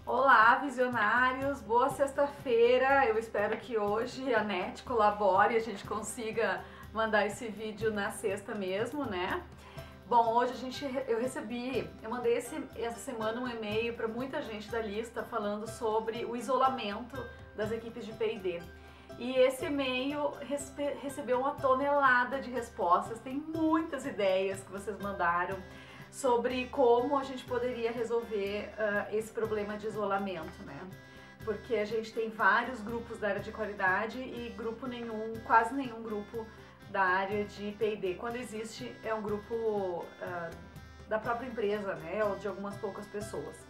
Olá, visionários! Boa sexta-feira! Eu espero que hoje a NET colabore e a gente consiga mandar esse vídeo na sexta mesmo, né? Bom, hoje eu mandei essa semana um e-mail para muita gente da lista falando sobre o isolamento das equipes de P&D. E esse e-mail recebeu uma tonelada de respostas, tem muitas ideias que vocês mandaram sobre como a gente poderia resolver esse problema de isolamento, né? Porque a gente tem vários grupos da área de qualidade e quase nenhum grupo da área de P&D. Quando existe, é um grupo da própria empresa, né? Ou de algumas poucas pessoas.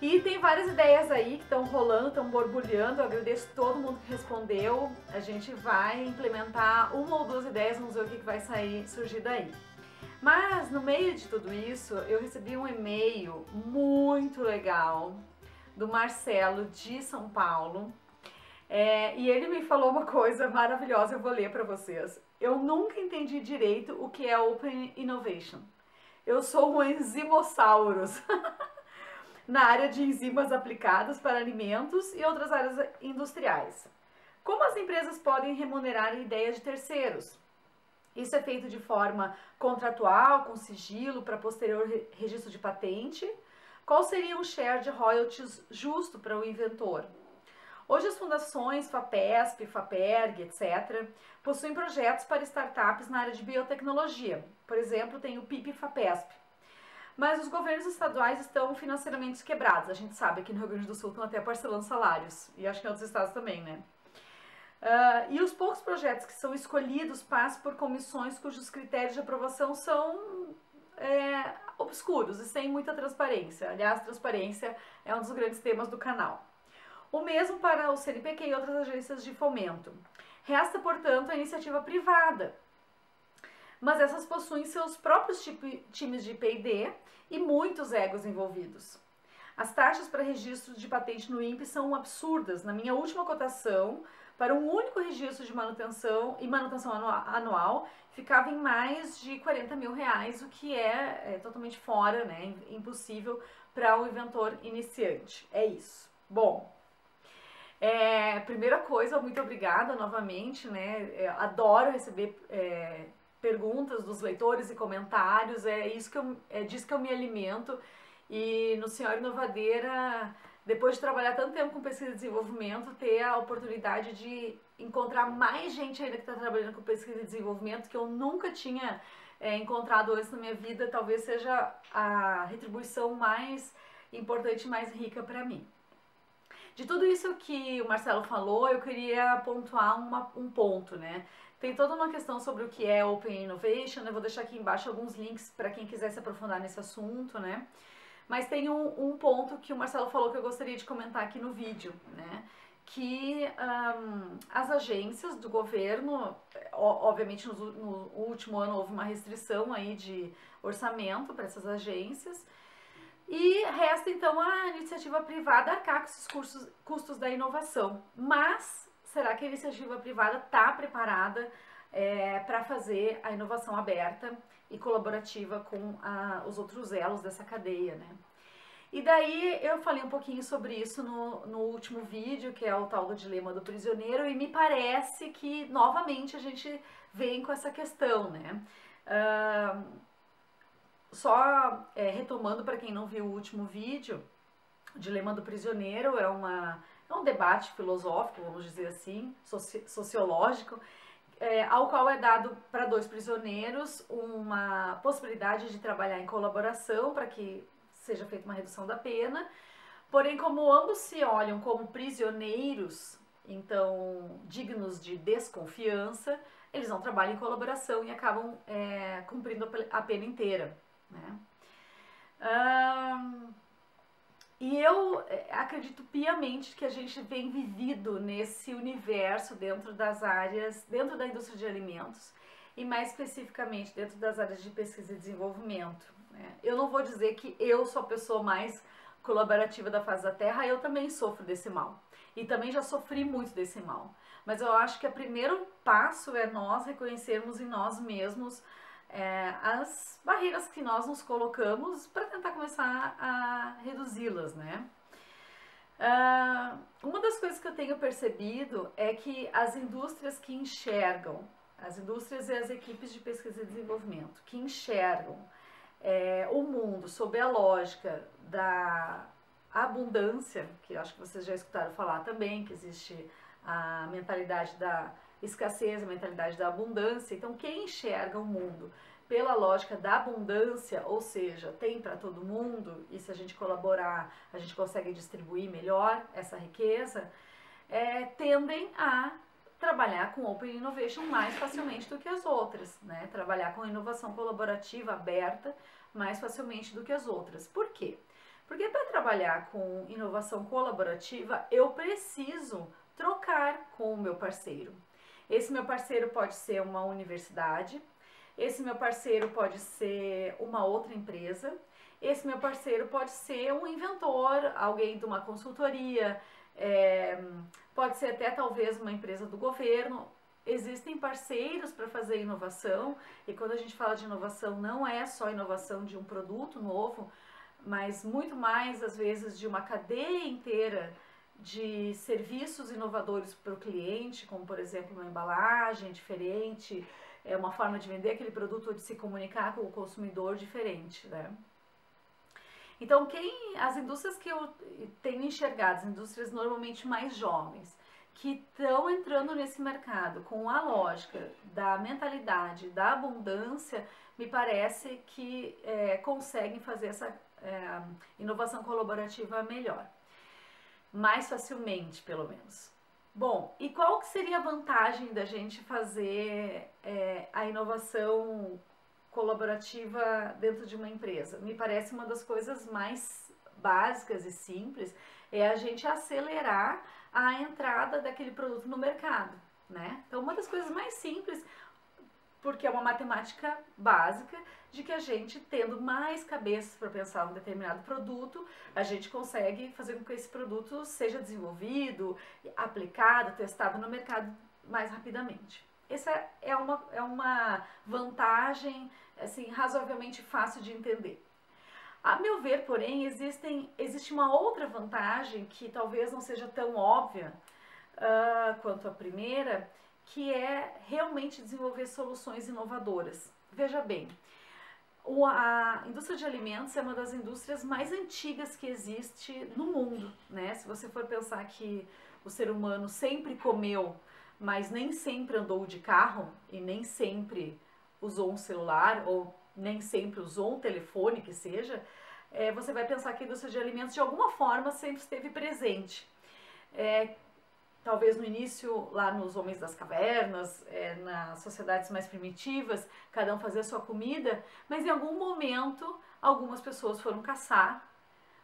E tem várias ideias aí que estão rolando, estão borbulhando. Eu agradeço todo mundo que respondeu. A gente vai implementar uma ou duas ideias, vamos ver o que vai surgir daí. Mas no meio de tudo isso, eu recebi um e-mail muito legal do Marcelo de São Paulo. E ele me falou uma coisa maravilhosa, eu vou ler para vocês. Eu nunca entendi direito o que é Open Innovation. Eu sou um enzimossaurus na área de enzimas aplicadas para alimentos e outras áreas industriais. Como as empresas podem remunerar ideias de terceiros? Isso é feito de forma contratual, com sigilo, para posterior registro de patente? Qual seria um share de royalties justo para o inventor? Hoje as fundações FAPESP, FAPERG, etc., possuem projetos para startups na área de biotecnologia. Por exemplo, tem o PIP-FAPESP. Mas os governos estaduais estão financeiramente quebrados. A gente sabe, aqui no Rio Grande do Sul estão até parcelando salários. E acho que em outros estados também, né? E os poucos projetos que são escolhidos passam por comissões cujos critérios de aprovação são obscuros e sem muita transparência. Aliás, transparência é um dos grandes temas do canal. O mesmo para o CNPq e outras agências de fomento. Resta, portanto, a iniciativa privada. Mas essas possuem seus próprios times de P&D e muitos egos envolvidos. As taxas para registro de patente no INPE são absurdas. Na minha última cotação, para um único registro de manutenção anual, ficava em mais de 40 mil reais, o que é totalmente fora, né? Impossível para um inventor iniciante. É isso. Bom, primeira coisa, muito obrigada novamente, né? Adoro receber perguntas dos leitores e comentários, disso que eu me alimento. E no Senhora Inovadeira, depois de trabalhar tanto tempo com pesquisa e desenvolvimento, ter a oportunidade de encontrar mais gente ainda que está trabalhando com pesquisa e desenvolvimento que eu nunca tinha encontrado antes na minha vida, talvez seja a retribuição mais importante e mais rica para mim. De tudo isso que o Marcelo falou, eu queria pontuar um ponto, né? Tem toda uma questão sobre o que é Open Innovation, eu vou deixar aqui embaixo alguns links para quem quiser se aprofundar nesse assunto, né? Mas tem um ponto que o Marcelo falou que eu gostaria de comentar aqui no vídeo, né? Que as agências do governo, obviamente no último ano houve uma restrição aí de orçamento para essas agências, e resta então a iniciativa privada arcar com esses custos da inovação. Mas será que a iniciativa privada está preparada para fazer a inovação aberta e colaborativa com os outros elos dessa cadeia, né? E daí eu falei um pouquinho sobre isso no último vídeo, que é o tal do dilema do prisioneiro, e me parece que novamente a gente vem com essa questão, né? Retomando para quem não viu o último vídeo, o dilema do prisioneiro é um debate filosófico, vamos dizer assim, sociológico, ao qual é dado para dois prisioneiros uma possibilidade de trabalhar em colaboração para que seja feita uma redução da pena, porém como ambos se olham como prisioneiros, então dignos de desconfiança, eles não trabalham em colaboração e acabam cumprindo a pena inteira, né? E eu acredito piamente que a gente vem vivido nesse universo dentro das áreas, dentro da indústria de alimentos e mais especificamente dentro das áreas de pesquisa e desenvolvimento, né? Eu não vou dizer que eu sou a pessoa mais colaborativa da face da Terra, eu também sofro desse mal e também já sofri muito desse mal, mas eu acho que o primeiro passo é nós reconhecermos em nós mesmos as barreiras que nós nos colocamos para tentar começar a reduzi-las, né? Uma das coisas que eu tenho percebido é que as indústrias que enxergam, as indústrias e as equipes de pesquisa e desenvolvimento, que enxergam o mundo sob a lógica da abundância, que eu acho que vocês já escutaram falar também, que existe a mentalidade da escassez, a mentalidade da abundância. Então, quem enxerga o mundo pela lógica da abundância, ou seja, tem para todo mundo, e se a gente colaborar, a gente consegue distribuir melhor essa riqueza, tendem a trabalhar com Open Innovation mais facilmente do que as outras, né? Trabalhar com inovação colaborativa aberta mais facilmente do que as outras. Por quê? Porque para trabalhar com inovação colaborativa, eu preciso trocar com o meu parceiro. Esse meu parceiro pode ser uma universidade, esse meu parceiro pode ser uma outra empresa, esse meu parceiro pode ser um inventor, alguém de uma consultoria, pode ser até talvez uma empresa do governo. Existem parceiros para fazer inovação, e quando a gente fala de inovação, não é só inovação de um produto novo, mas muito mais, às vezes, de uma cadeia inteira de serviços inovadores para o cliente, como, por exemplo, uma embalagem diferente, uma forma de vender aquele produto ou de se comunicar com o consumidor diferente, né? Então, as indústrias que eu tenho enxergado, as indústrias normalmente mais jovens, que estão entrando nesse mercado com a lógica da mentalidade, da abundância, me parece que conseguem fazer essa inovação colaborativa melhor, mais facilmente, pelo menos. Bom, e qual que seria a vantagem da gente fazer a inovação colaborativa dentro de uma empresa? Me parece uma das coisas mais básicas e simples é a gente acelerar a entrada daquele produto no mercado, né? Então, uma das coisas mais simples, porque é uma matemática básica, de que a gente, tendo mais cabeças para pensar um determinado produto, a gente consegue fazer com que esse produto seja desenvolvido, aplicado, testado no mercado mais rapidamente. Essa é uma vantagem, assim, razoavelmente fácil de entender. A meu ver, porém, existe uma outra vantagem que talvez não seja tão óbvia quanto a primeira, que é realmente desenvolver soluções inovadoras. Veja bem, a indústria de alimentos é uma das indústrias mais antigas que existe no mundo, né? Se você for pensar que o ser humano sempre comeu, mas nem sempre andou de carro e nem sempre usou um celular ou nem sempre usou um telefone, que seja, você vai pensar que a indústria de alimentos de alguma forma sempre esteve presente. Talvez no início, lá nos homens das cavernas, nas sociedades mais primitivas, cada um fazia a sua comida, mas em algum momento algumas pessoas foram caçar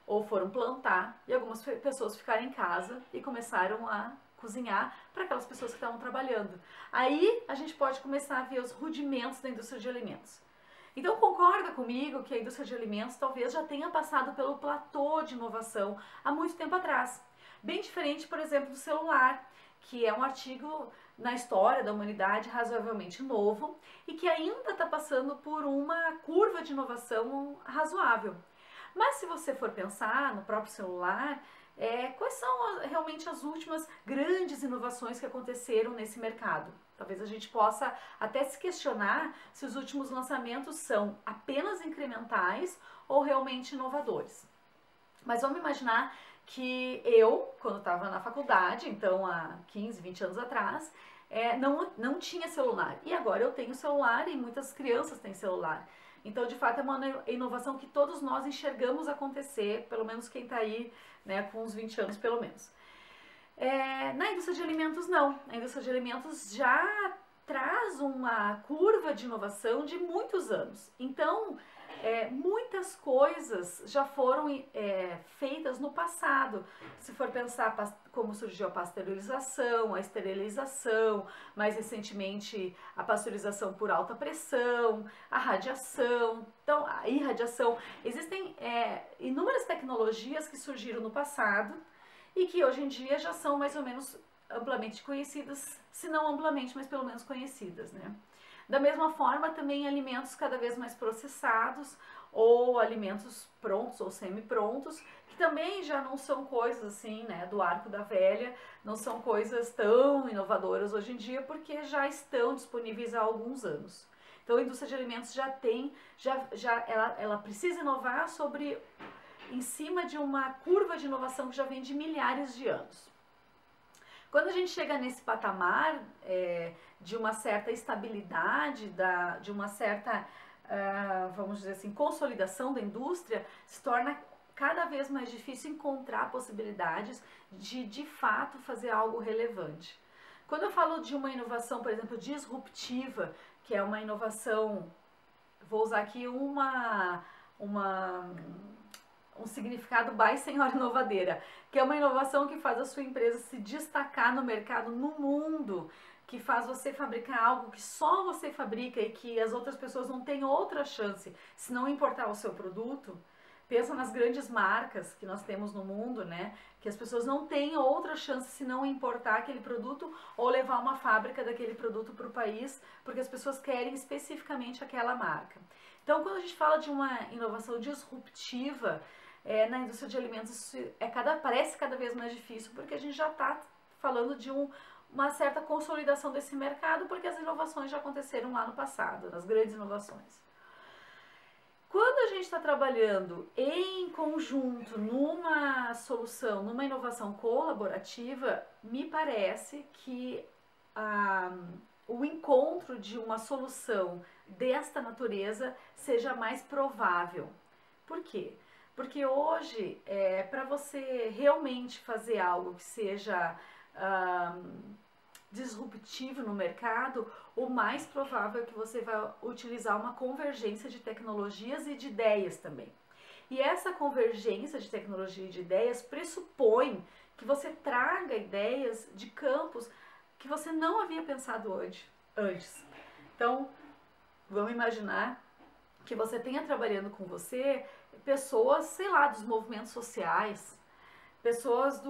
ou foram plantar e algumas pessoas ficaram em casa e começaram a cozinhar para aquelas pessoas que estavam trabalhando. Aí a gente pode começar a ver os rudimentos da indústria de alimentos. Então concorda comigo que a indústria de alimentos talvez já tenha passado pelo platô de inovação há muito tempo atrás. Bem diferente, por exemplo, do celular, que é um artigo na história da humanidade razoavelmente novo e que ainda está passando por uma curva de inovação razoável. Mas se você for pensar no próprio celular, quais são realmente as últimas grandes inovações que aconteceram nesse mercado? Talvez a gente possa até se questionar se os últimos lançamentos são apenas incrementais ou realmente inovadores. Mas vamos imaginar que eu, quando estava na faculdade, então há 15, 20 anos atrás, não tinha celular. E agora eu tenho celular e muitas crianças têm celular. Então, de fato, é uma inovação que todos nós enxergamos acontecer, pelo menos quem está aí, né, com uns 20 anos pelo menos. Na indústria de alimentos, não. A indústria de alimentos já traz uma curva de inovação de muitos anos. Então, muitas coisas já foram feitas no passado. Se for pensar como surgiu a pasteurização, a esterilização, mais recentemente a pasteurização por alta pressão, a radiação, então a irradiação. Existem inúmeras tecnologias que surgiram no passado e que hoje em dia já são mais ou menos amplamente conhecidas, se não amplamente, mas pelo menos conhecidas, né? Da mesma forma, também alimentos cada vez mais processados ou alimentos prontos ou semi-prontos, que também já não são coisas assim, né, do arco da velha, não são coisas tão inovadoras hoje em dia, porque já estão disponíveis há alguns anos. Então a indústria de alimentos já tem, ela precisa inovar em cima de uma curva de inovação que já vem de milhares de anos. Quando a gente chega nesse patamar de uma certa estabilidade, de uma certa, vamos dizer assim, consolidação da indústria, se torna cada vez mais difícil encontrar possibilidades de fato fazer algo relevante. Quando eu falo de uma inovação, por exemplo, disruptiva, que é uma inovação, vou usar aqui um significado by senhora inovadeira, que é uma inovação que faz a sua empresa se destacar no mercado, no mundo, que faz você fabricar algo que só você fabrica e que as outras pessoas não têm outra chance se não importar o seu produto. Pensa nas grandes marcas que nós temos no mundo, né? Que as pessoas não têm outra chance se não importar aquele produto ou levar uma fábrica daquele produto para o país, porque as pessoas querem especificamente aquela marca. Então, quando a gente fala de uma inovação disruptiva, na indústria de alimentos isso parece cada vez mais difícil, porque a gente já está falando de uma certa consolidação desse mercado, porque as inovações já aconteceram lá no passado, as grandes inovações. Quando a gente está trabalhando em conjunto numa solução, numa inovação colaborativa, me parece que o encontro de uma solução desta natureza seja mais provável. Por quê? Porque hoje, para você realmente fazer algo que seja disruptivo no mercado, o mais provável é que você vai utilizar uma convergência de tecnologias e de ideias também. E essa convergência de tecnologia e de ideias pressupõe que você traga ideias de campos que você não havia pensado antes. Então, vamos imaginar que você tenha trabalhando com você pessoas, sei lá, dos movimentos sociais, pessoas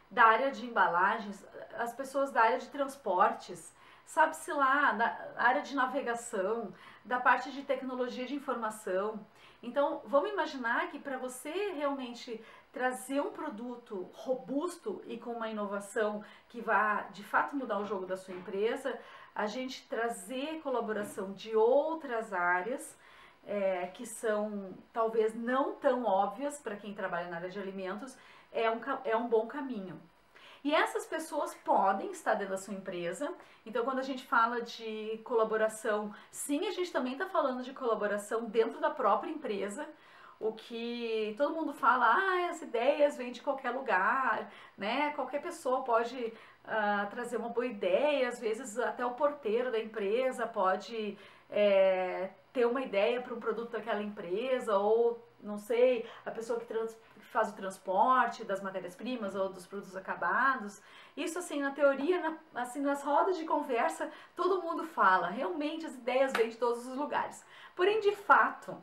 da área de embalagens, as pessoas da área de transportes, sabe-se lá, da área de navegação, da parte de tecnologia de informação. Então, vamos imaginar que para você realmente trazer um produto robusto e com uma inovação que vá de fato mudar o jogo da sua empresa, a gente trazer colaboração de outras áreas que são talvez não tão óbvias para quem trabalha na área de alimentos, é um bom caminho. E essas pessoas podem estar dentro da sua empresa. Então, quando a gente fala de colaboração, sim, a gente também está falando de colaboração dentro da própria empresa. O que todo mundo fala, as ideias vêm de qualquer lugar, né? Qualquer pessoa pode trazer uma boa ideia, às vezes até o porteiro da empresa pode ter uma ideia para um produto daquela empresa, ou não sei, a pessoa que faz o transporte das matérias-primas ou dos produtos acabados. Isso assim, na teoria, assim, nas rodas de conversa, todo mundo fala, realmente as ideias vêm de todos os lugares. Porém, de fato,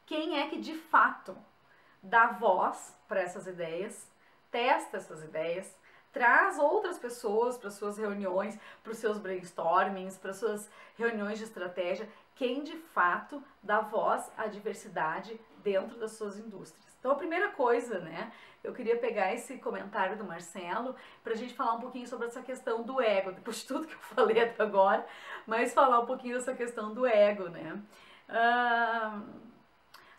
quem é que de fato dá voz para essas ideias, testa essas ideias, traz outras pessoas para suas reuniões, para os seus brainstormings, para suas reuniões de estratégia, quem de fato dá voz à diversidade dentro das suas indústrias. Então a primeira coisa, né, eu queria pegar esse comentário do Marcelo para a gente falar um pouquinho sobre essa questão do ego, depois de tudo que eu falei até agora, mas falar um pouquinho dessa questão do ego, né.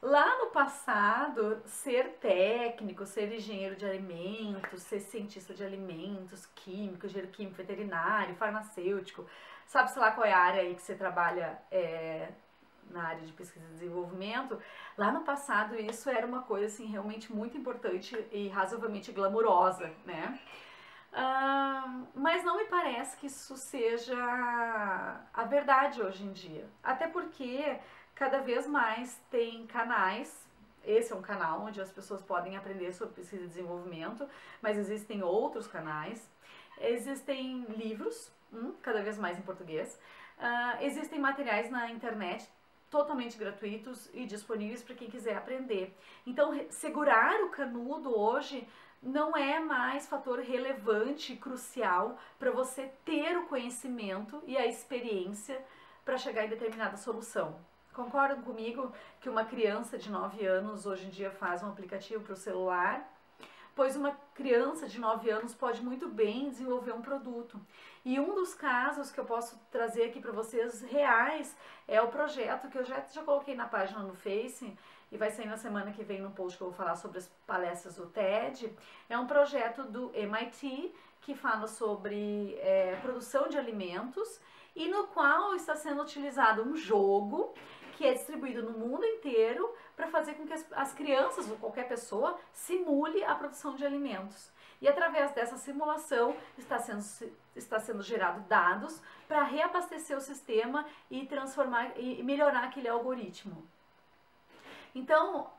Lá no passado, ser técnico, ser engenheiro de alimentos, ser cientista de alimentos, químico, engenheiro químico, veterinário, farmacêutico, sabe-se lá qual é a área aí que você trabalha na área de pesquisa e desenvolvimento, lá no passado isso era uma coisa assim realmente muito importante e razoavelmente glamurosa, né? Mas não me parece que isso seja a verdade hoje em dia, até porque cada vez mais tem canais, esse é um canal onde as pessoas podem aprender sobre pesquisa e desenvolvimento, mas existem outros canais, existem livros, cada vez mais em português, existem materiais na internet totalmente gratuitos e disponíveis para quem quiser aprender. Então, segurar o canudo hoje não é mais fator relevante, crucial para você ter o conhecimento e a experiência para chegar em determinada solução. Concordam comigo que uma criança de 9 anos hoje em dia faz um aplicativo para o celular? Pois uma criança de 9 anos pode muito bem desenvolver um produto. E um dos casos que eu posso trazer aqui para vocês reais é o projeto que eu já coloquei na página no Face e vai sair na semana que vem no post que eu vou falar sobre as palestras do TED. É um projeto do MIT que fala sobre produção de alimentos e no qual está sendo utilizado um jogo que é distribuído no mundo inteiro para fazer com que as crianças ou qualquer pessoa simule a produção de alimentos. E através dessa simulação está sendo gerado dados para reabastecer o sistema e transformar e melhorar aquele algoritmo. Então,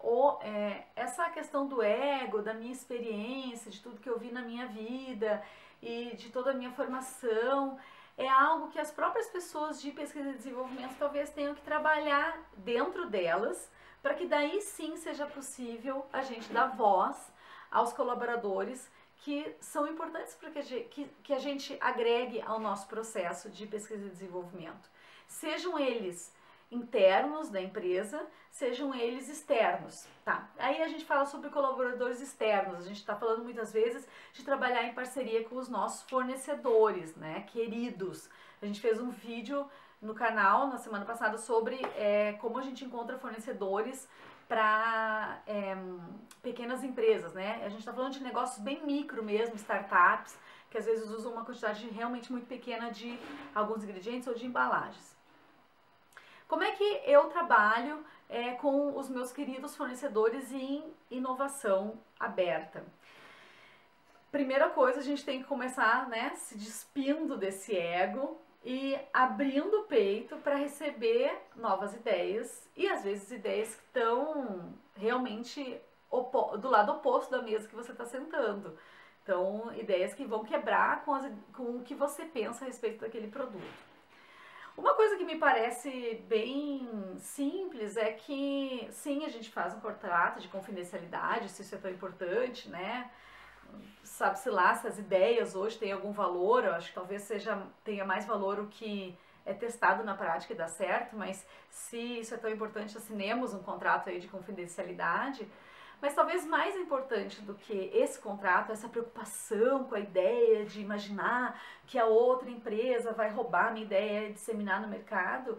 essa questão do ego, da minha experiência, de tudo que eu vi na minha vida e de toda a minha formação, é algo que as próprias pessoas de pesquisa e desenvolvimento talvez tenham que trabalhar dentro delas, para que daí sim seja possível a gente dar voz aos colaboradores que são importantes para que a gente agregue ao nosso processo de pesquisa e desenvolvimento. Sejam eles internos da empresa, sejam eles externos, tá? Aí a gente fala sobre colaboradores externos, a gente está falando muitas vezes de trabalhar em parceria com os nossos fornecedores, né, queridos. A gente fez um vídeo no canal na semana passada sobre como a gente encontra fornecedores para pequenas empresas, né? A gente está falando de negócios bem micro mesmo, startups, que às vezes usam uma quantidade realmente muito pequena de alguns ingredientes ou de embalagens. Como é que eu trabalho com os meus queridos fornecedores em inovação aberta? Primeira coisa, a gente tem que começar, né, se despindo desse ego e abrindo o peito para receber novas ideias e às vezes ideias que estão realmente do lado oposto da mesa que você está sentando. Então, ideias que vão quebrar com o que você pensa a respeito daquele produto. Uma coisa que me parece bem simples é que, sim, a gente faz um contrato de confidencialidade, se isso é tão importante, né? Sabe-se lá se as ideias hoje têm algum valor, eu acho que talvez tenha mais valor o que é testado na prática e dá certo, mas se isso é tão importante, assinemos um contrato aí de confidencialidade. Mas talvez mais importante do que esse contrato, essa preocupação com a ideia de imaginar que a outra empresa vai roubar a minha ideia e disseminar no mercado,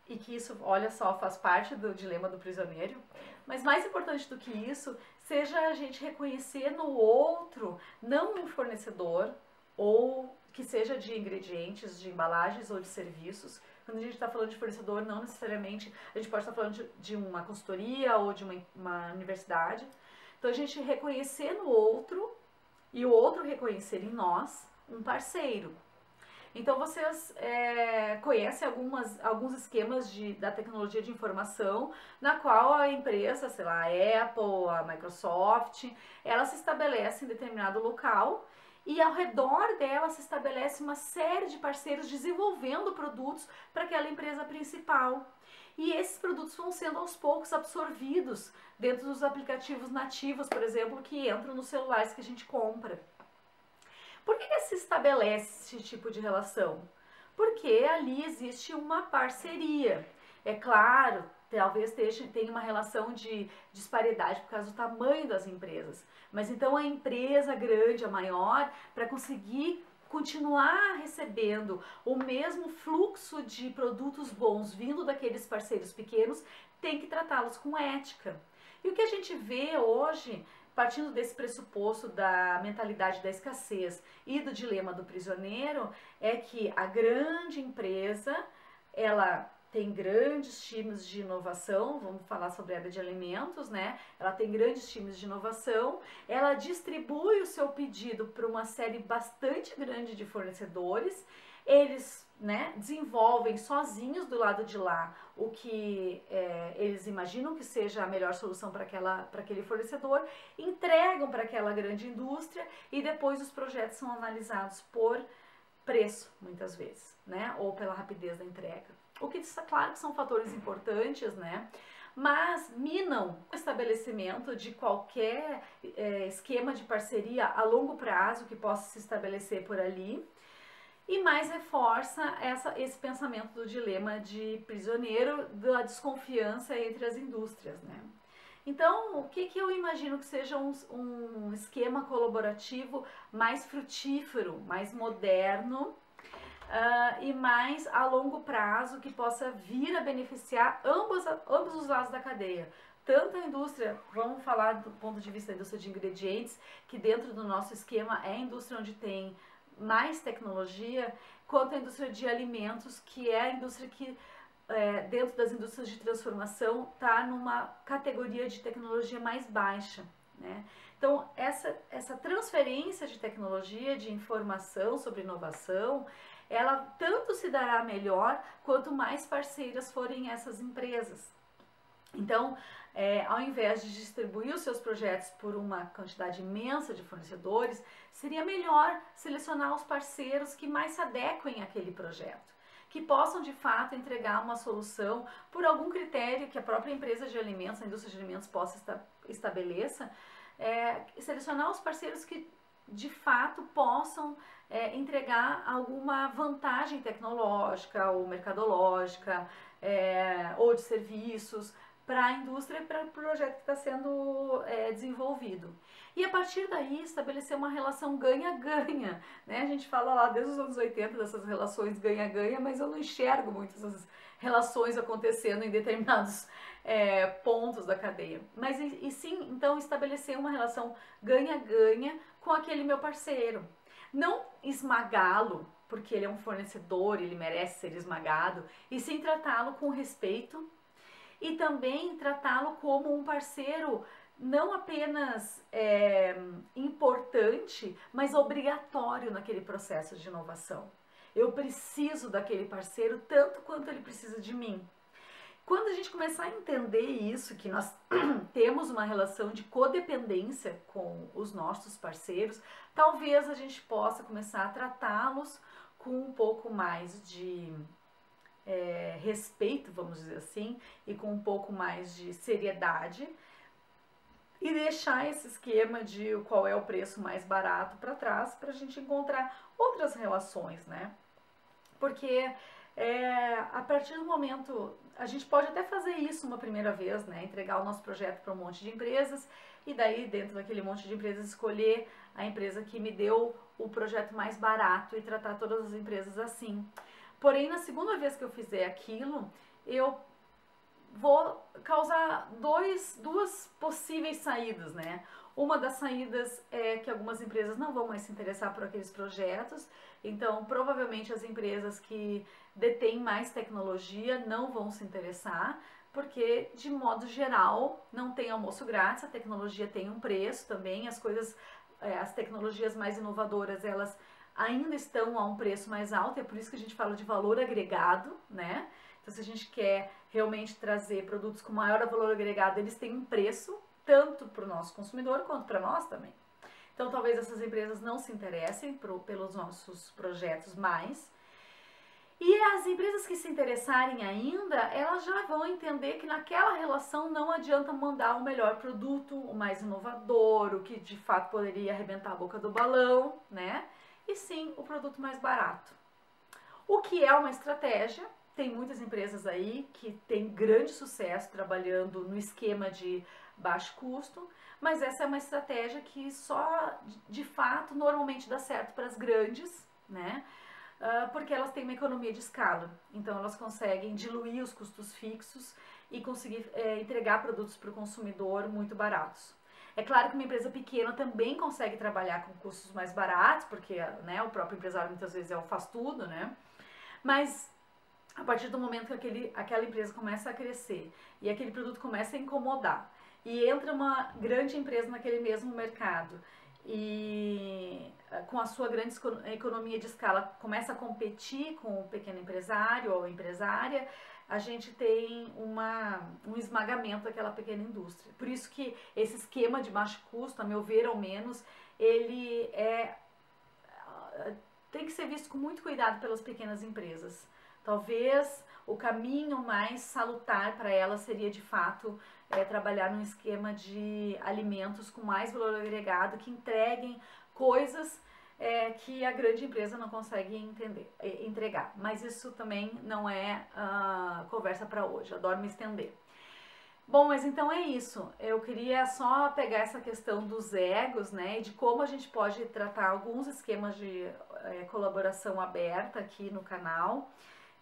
e que isso, olha só, faz parte do dilema do prisioneiro. Mas mais importante do que isso, seja a gente reconhecer no outro, não um fornecedor, ou que seja de ingredientes, de embalagens ou de serviços. Quando a gente está falando de fornecedor, não necessariamente, a gente pode estar falando de uma consultoria ou de uma universidade. Então, a gente reconhecer no outro e o outro reconhecer em nós um parceiro. Então, vocês conhecem alguns esquemas da tecnologia de informação, na qual a empresa, sei lá, a Apple, a Microsoft, ela se estabelece em determinado local e ao redor dela se estabelece uma série de parceiros desenvolvendo produtos para aquela empresa principal. E esses produtos vão sendo aos poucos absorvidos dentro dos aplicativos nativos, por exemplo, que entram nos celulares que a gente compra. Por que se estabelece esse tipo de relação? Porque ali existe uma parceria. É claro, talvez tenha uma relação de disparidade por causa do tamanho das empresas. Mas então a empresa grande, a maior, para conseguir continuar recebendo o mesmo fluxo de produtos bons vindo daqueles parceiros pequenos, tem que tratá-los com ética. E o que a gente vê hoje, partindo desse pressuposto da mentalidade da escassez e do dilema do prisioneiro, é que a grande empresa, ela tem grandes times de inovação, vamos falar sobre a área de alimentos, né? Ela tem grandes times de inovação, ela distribui o seu pedido para uma série bastante grande de fornecedores, eles, né, desenvolvem sozinhos do lado de lá o que eles imaginam que seja a melhor solução para aquele fornecedor, entregam para aquela grande indústria e depois os projetos são analisados por preço, muitas vezes, né, ou pela rapidez da entrega. O que, claro, que são fatores importantes, né? mas minam o estabelecimento de qualquer esquema de parceria a longo prazo que possa se estabelecer por ali, e mais reforça esse pensamento do dilema de prisioneiro, da desconfiança entre as indústrias, né? Então, o que eu imagino que seja um esquema colaborativo mais frutífero, mais moderno, e mais a longo prazo, que possa vir a beneficiar ambos os lados da cadeia. Tanto a indústria, vamos falar do ponto de vista da indústria de ingredientes, que dentro do nosso esquema é a indústria onde tem mais tecnologia, quanto a indústria de alimentos, que é a indústria que, dentro das indústrias de transformação, está numa categoria de tecnologia mais baixa, né? Então, essa transferência de tecnologia, de informação sobre inovação, ela tanto se dará melhor quanto mais parceiras forem essas empresas. Então, ao invés de distribuir os seus projetos por uma quantidade imensa de fornecedores, seria melhor selecionar os parceiros que mais se adequem àquele projeto, que possam de fato entregar uma solução por algum critério que a própria empresa de alimentos, a indústria de alimentos possa estabeleça, selecionar os parceiros que de fato possam entregar alguma vantagem tecnológica ou mercadológica ou de serviços para a indústria e para o projeto que está sendo desenvolvido. E a partir daí estabelecer uma relação ganha-ganha, né? A gente fala lá desde os anos 80 dessas relações ganha-ganha, mas eu não enxergo muito essas relações acontecendo em determinados pontos da cadeia. Mas e sim, então, estabelecer uma relação ganha-ganha com aquele meu parceiro. Não esmagá-lo, porque ele é um fornecedor, ele merece ser esmagado, e sim tratá-lo com respeito e também tratá-lo como um parceiro não apenas importante, mas obrigatório naquele processo de inovação. Eu preciso daquele parceiro tanto quanto ele precisa de mim. Quando a gente começar a entender isso, que nós temos uma relação de codependência com os nossos parceiros, talvez a gente possa começar a tratá-los com um pouco mais de respeito, vamos dizer assim, e com um pouco mais de seriedade, e deixar esse esquema de qual é o preço mais barato para trás, para a gente encontrar outras relações, né? Porque a partir do momento, a gente pode até fazer isso uma primeira vez, né? Entregar o nosso projeto para um monte de empresas e daí dentro daquele monte de empresas escolher a empresa que me deu o projeto mais barato e tratar todas as empresas assim. Porém, na segunda vez que eu fizer aquilo, eu vou causar duas possíveis saídas, né? Uma das saídas é que algumas empresas não vão mais se interessar por aqueles projetos, então provavelmente as empresas que detêm mais tecnologia não vão se interessar, porque de modo geral não tem almoço grátis, a tecnologia tem um preço também, as tecnologias mais inovadoras, elas ainda estão a um preço mais alto, é por isso que a gente fala de valor agregado, né? Então, se a gente quer realmente trazer produtos com maior valor agregado, eles têm um preço, tanto para o nosso consumidor quanto para nós também. Então, talvez essas empresas não se interessem pelos nossos projetos mais. E as empresas que se interessarem ainda, elas já vão entender que naquela relação não adianta mandar o melhor produto, o mais inovador, o que de fato poderia arrebentar a boca do balão, né? E sim o produto mais barato. O que é uma estratégia, tem muitas empresas aí que têm grande sucesso trabalhando no esquema de baixo custo, mas essa é uma estratégia que só de fato normalmente dá certo para as grandes, né? Porque elas têm uma economia de escala, então elas conseguem diluir os custos fixos e conseguir entregar produtos para o consumidor muito baratos. É claro que uma empresa pequena também consegue trabalhar com custos mais baratos, porque né, o próprio empresário muitas vezes é o faz tudo, né? Mas a partir do momento que aquela empresa começa a crescer e aquele produto começa a incomodar e entra uma grande empresa naquele mesmo mercado e com a sua grande economia de escala começa a competir com o pequeno empresário ou empresária, a gente tem um esmagamento daquela pequena indústria. Por isso que esse esquema de baixo custo, a meu ver ao menos, ele tem que ser visto com muito cuidado pelas pequenas empresas. Talvez o caminho mais salutar para ela seria de fato trabalhar num esquema de alimentos com mais valor agregado, que entreguem coisas que a grande empresa não consegue entregar. Mas isso também não é conversa para hoje, adoro me estender. Bom, mas então é isso. Eu queria só pegar essa questão dos egos, né, e de como a gente pode tratar alguns esquemas de colaboração aberta aqui no canal.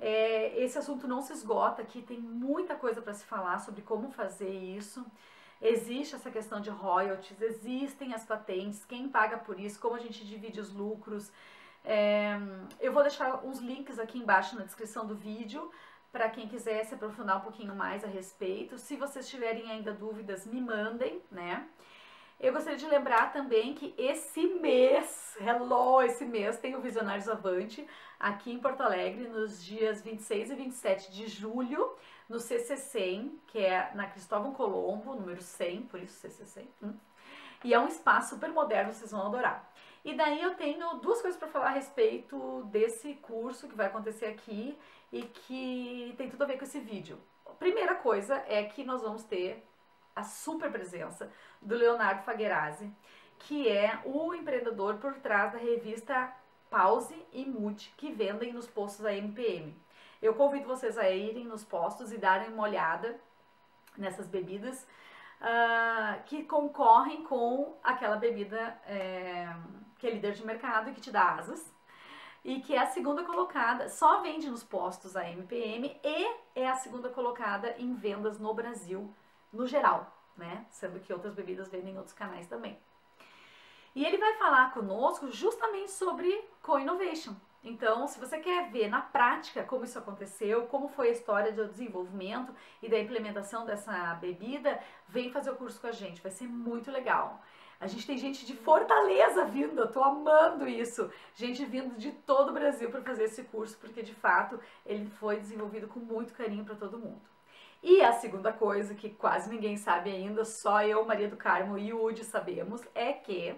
Esse assunto não se esgota aqui, tem muita coisa para se falar sobre como fazer isso. Existe essa questão de royalties, existem as patentes, quem paga por isso, como a gente divide os lucros. Eu vou deixar uns links aqui embaixo na descrição do vídeo, para quem quiser se aprofundar um pouquinho mais a respeito. Se vocês tiverem ainda dúvidas, me mandem, né? Eu gostaria de lembrar também que esse mês tem o Visionários Avante aqui em Porto Alegre, nos dias 26 e 27 de julho, no CC100, que é na Cristóvão Colombo, número 100, por isso CC100. E é um espaço super moderno, vocês vão adorar. E daí eu tenho duas coisas para falar a respeito desse curso que vai acontecer aqui e que tem tudo a ver com esse vídeo. A primeira coisa é que nós vamos ter a super presença do Leonardo Fagherazzi, que é o empreendedor por trás da revista Pause e Mude, que vendem nos postos da MPM. Eu convido vocês a irem nos postos e darem uma olhada nessas bebidas que concorrem com aquela bebida que é líder de mercado e que te dá asas, e que é a segunda colocada, só vende nos postos a MPM e é a segunda colocada em vendas no Brasil, no geral, né? Sendo que outras bebidas vendem em outros canais também. E ele vai falar conosco justamente sobre co-innovation. Então, se você quer ver na prática como isso aconteceu, como foi a história do desenvolvimento e da implementação dessa bebida, vem fazer o curso com a gente, vai ser muito legal. A gente tem gente de Fortaleza vindo, eu tô amando isso. Gente vindo de todo o Brasil para fazer esse curso, porque de fato ele foi desenvolvido com muito carinho para todo mundo. E a segunda coisa que quase ninguém sabe ainda, só eu, Maria do Carmo e o Udi sabemos, é que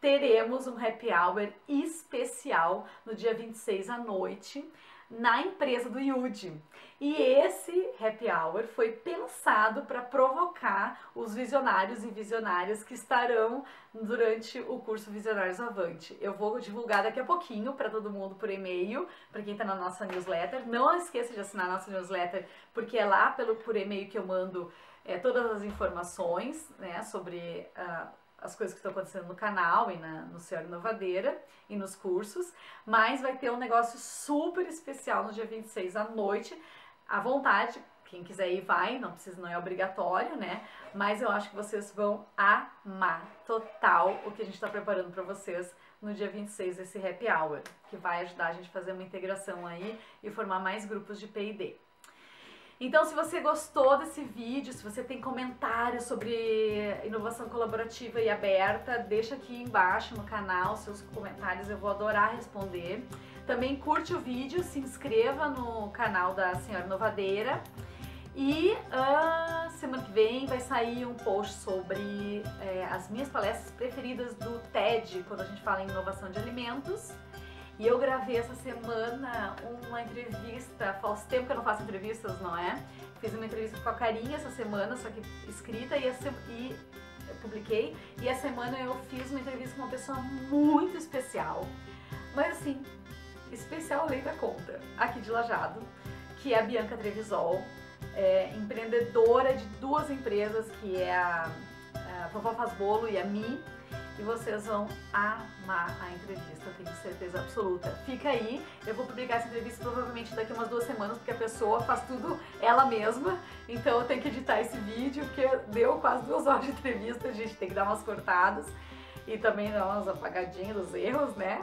teremos um happy hour especial no dia 26 à noite na empresa do Yudi. E esse happy hour foi pensado para provocar os visionários e visionárias que estarão durante o curso Visionários Avante. Eu vou divulgar daqui a pouquinho para todo mundo por e-mail, para quem está na nossa newsletter. Não esqueça de assinar a nossa newsletter, porque é lá por e-mail que eu mando todas as informações, né, sobre as coisas que estão acontecendo no canal e no Senhora Inovadeira e nos cursos, mas vai ter um negócio super especial no dia 26 à noite, à vontade, quem quiser ir vai, não precisa, não é obrigatório, né, mas eu acho que vocês vão amar total o que a gente está preparando para vocês no dia 26, esse happy hour, que vai ajudar a gente a fazer uma integração aí e formar mais grupos de P&D. Então, se você gostou desse vídeo, se você tem comentários sobre inovação colaborativa e aberta, deixa aqui embaixo no canal seus comentários, eu vou adorar responder. Também curte o vídeo, se inscreva no canal da Senhora Inovadeira. E semana que vem vai sair um post sobre as minhas palestras preferidas do TED, quando a gente fala em inovação de alimentos. E eu gravei essa semana uma entrevista, faz tempo que eu não faço entrevistas, não é? Fiz uma entrevista com a Carinha essa semana, só que escrita, e eu publiquei. E a semana eu fiz uma entrevista com uma pessoa muito especial, mas assim, especial além da conta, aqui de Lajeado, que é a Bianca Trevisol, empreendedora de duas empresas, que é a Vovó Faz Bolo e a Mi. E vocês vão amar a entrevista, eu tenho certeza absoluta. Fica aí, eu vou publicar essa entrevista provavelmente daqui umas 2 semanas, porque a pessoa faz tudo ela mesma, então eu tenho que editar esse vídeo, porque deu quase 2 horas de entrevista, a gente tem que dar umas cortadas e também dar umas apagadinhas dos erros, né?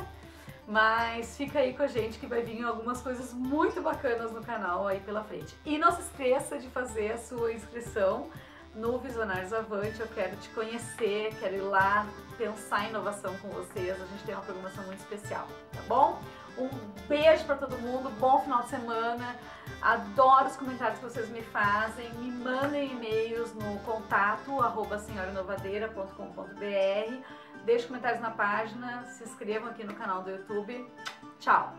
Mas fica aí com a gente que vai vir algumas coisas muito bacanas no canal aí pela frente. E não se esqueça de fazer a sua inscrição no Visionários Avante. Eu quero te conhecer, quero ir lá pensar em inovação com vocês. A gente tem uma programação muito especial, tá bom? Um beijo para todo mundo, bom final de semana. Adoro os comentários que vocês me fazem. Me mandem e-mails no contato@senhorainovadeira.com.br. Deixe comentários na página, se inscrevam aqui no canal do YouTube. Tchau!